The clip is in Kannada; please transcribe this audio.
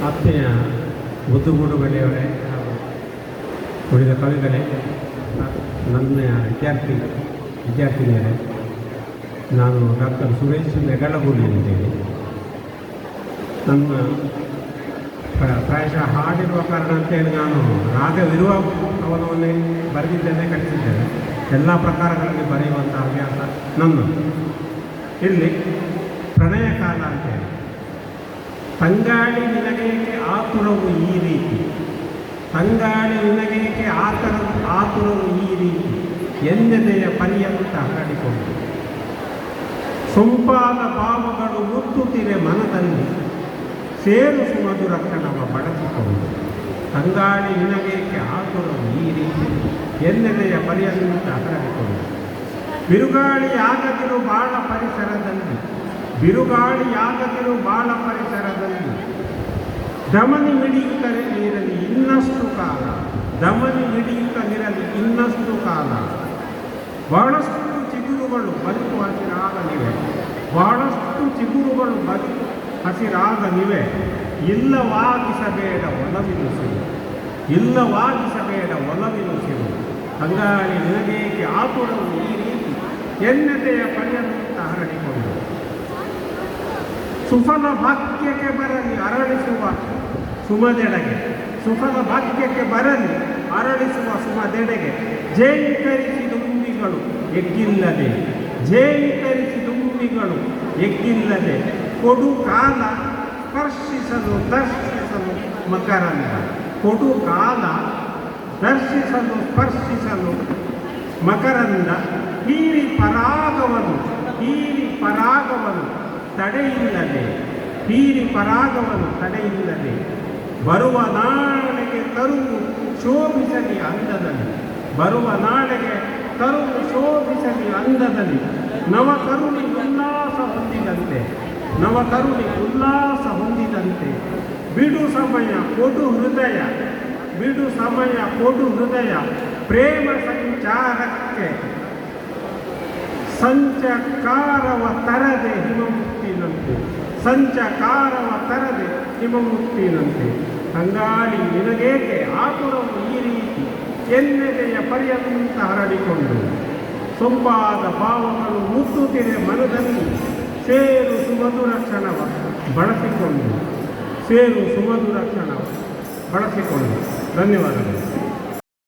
ಆತ್ಮೀಯ ಬುದ್ಧಗೂಡುಗಳವರೇ, ಉಳಿದ ಕವಿಗಳೇ, ನನ್ನ ವಿದ್ಯಾರ್ಥಿನಿಯರೇ, ನಾನು ಡಾಕ್ಟರ್ ಸುರೇಶ್ ಮೆಗಳಗೂಡಿ ಅಂತೇಳಿ. ನನ್ನ ಪ್ರಾಯಶಃ ಹಾಡಿರುವ ಕಾರಣ ಅಂತೇಳಿ ನಾನು ರಾಗವಿರುವ ಕವನವನ್ನೇ ಬರೆದಿದ್ದೇನೆ, ಕಲಿಸಿದ್ದೇನೆ. ಎಲ್ಲ ಪ್ರಕಾರಗಳಲ್ಲಿ ಬರೆಯುವಂಥ ಹವ್ಯಾಸ ನನ್ನದು. ಇಲ್ಲಿ ಪ್ರಣಯ ಕಾಲ ಅಂತೇಳಿ, ತಂಗಾಳಿ ನಿನಗೇಕೆ ಆತುರವು ಈ ರೀತಿ, ತಂಗಾಳಿ ನಿನಗೇಕೆ ಆತುರವು ಈ ರೀತಿ, ಎಂದೆದೆಯ ಪರ್ಯಂತ ಹರಡಿಕೊಂಡು ಸೊಂಪಾದ ಭಾವಗಳು ಮುತ್ತುತ್ತಿರೆ ಮನದಲ್ಲಿ, ಸೇರು ಸುಮಧುರ ಕ್ಷಣವ ಬಳಸಿಕೊಂಡು. ತಂಗಾಳಿ ನಿನಗೇಕೆ ಆತುರವು ಈ ರೀತಿ, ಎಂದೆದೆಯ ಪರ್ಯಂತ ಹರಡಿಕೊಂಡು. ಬಿರುಗಾಳಿಯಾಗದಿರು ಬಾಳ ಪರಿಸರದಲ್ಲಿ, ಬಿರುಗಾಳಿಯಾಗದಿರು ಬಾಳ ಪರಿಸರದಲ್ಲಿ, ದಮನಿ ಮಿಡಿಯುತ್ತಲಿರಲಿ ಇನ್ನಷ್ಟು ಕಾಲ, ದಮನಿ ಮಿಡಿಯುತ್ತಲಿರಲಿ ಇನ್ನಷ್ಟು ಕಾಲ. ಬಹಳಷ್ಟು ಚಿಗುರುಗಳು ಬದುಕು ಹಸಿರಾಗಲಿವೆ, ಬಹಳಷ್ಟು ಚಿಗುರುಗಳು ಬದುಕು ಹಸಿರಾಗಲಿವೆ. ಇಲ್ಲವಾಗಿಸಬೇಡ ಒಲವಿನುಸಿರು, ಇಲ್ಲವಾಗಿಸಬೇಡ ಒಲವಿನುಸಿರು. ತಂಗಾಳಿ ನಿನಗೇಕೆ ಆತುರವು ಈ ರೀತಿ, ಎನ್ನತೆಯ ಪರ್ಯಂತ ಹರಡಿಕೊಂಡು. ಸುಫಲ ಭಾಗ್ಯಕ್ಕೆ ಬರಲಿ ಅರಳಿಸುವ ಸುಮದೆಡೆಗೆ, ಸುಫಲ ಭಾಗ್ಯಕ್ಕೆ ಬರಲಿ ಅರಳಿಸುವ ಸುಮದೆಡೆಗೆ. ಜೇಂಕರಿಸಿ ದುಂಬಿಗಳು ಎಗ್ಗಿಲ್ಲದೆ, ಜೇಂಕರಿಸಿ ದುಂಬಿಗಳು ಎಗ್ಗಿಲ್ಲದೆ, ಕೊಡು ಕಾಲ ಸ್ಪರ್ಶಿಸಲು ದರ್ಶಿಸಲು ಮಕರಂದ, ಕೊಡು ಕಾಲ ದರ್ಶಿಸಲು ಸ್ಪರ್ಶಿಸಲು ಮಕರಂದ. ಹೀರಿ ಪರಾಗವನು, ಹೀರಿ ಪರಾಗವನು ತಡೆಯಿಲ್ಲದೆ, ಹೀರಿ ಪರಾಗವನು ತಡೆಯಿಲ್ಲದೆ. ಬರುವ ನಾಳೆಗೆ ತರುವು ಶೋಭಿಸಲಿ ಅಂದದಲ್ಲಿ, ಬರುವ ನಾಳೆಗೆ ತರುವು ಶೋಭಿಸಲಿ ಅಂದದಲ್ಲಿ. ನವಕರುಣಿ ಉಲ್ಲಾಸ ಹೊಂದಿದಂತೆ, ನವಕರುಣಿ ಉಲ್ಲಾಸ ಹೊಂದಿದಂತೆ. ಬಿಡು ಸಮಯ ಕೊಡು ಹೃದಯ, ಬಿಡು ಸಮಯ ಕೊಡು ಹೃದಯ. ಪ್ರೇಮ ಸಂಚಾರಕ್ಕೆ ಸಂಚಕಾರವ ತರದೆ ಹಿಮಮುತ್ತಿನಂತೆ, ಸಂಚಕಾರವ ತರದೆ ಹಿಮಮುತ್ತಿನಂತೆ. ತಂಗಾಳಿ ನಿನಗೇಕೆ ಆತುರವು ಈ ರೀತಿ, ಎನ್ನೆದೆಯ ಪರ್ಯಂತ ಹರಡಿಕೊಂಡು. ಸೊಂಪಾದ ಭಾವಗಳು ಮುತ್ತುತ್ತಿರೆ ಮನದಲ್ಲಿ, ಸೇರು ಸುಮಧುರ ಕ್ಷಣವ ಬಳಸಿಕೊಂಡು, ಸೇರು ಸುಮಧುರ ಕ್ಷಣವ ಬಳಸಿಕೊಂಡು. ಧನ್ಯವಾದಗಳು.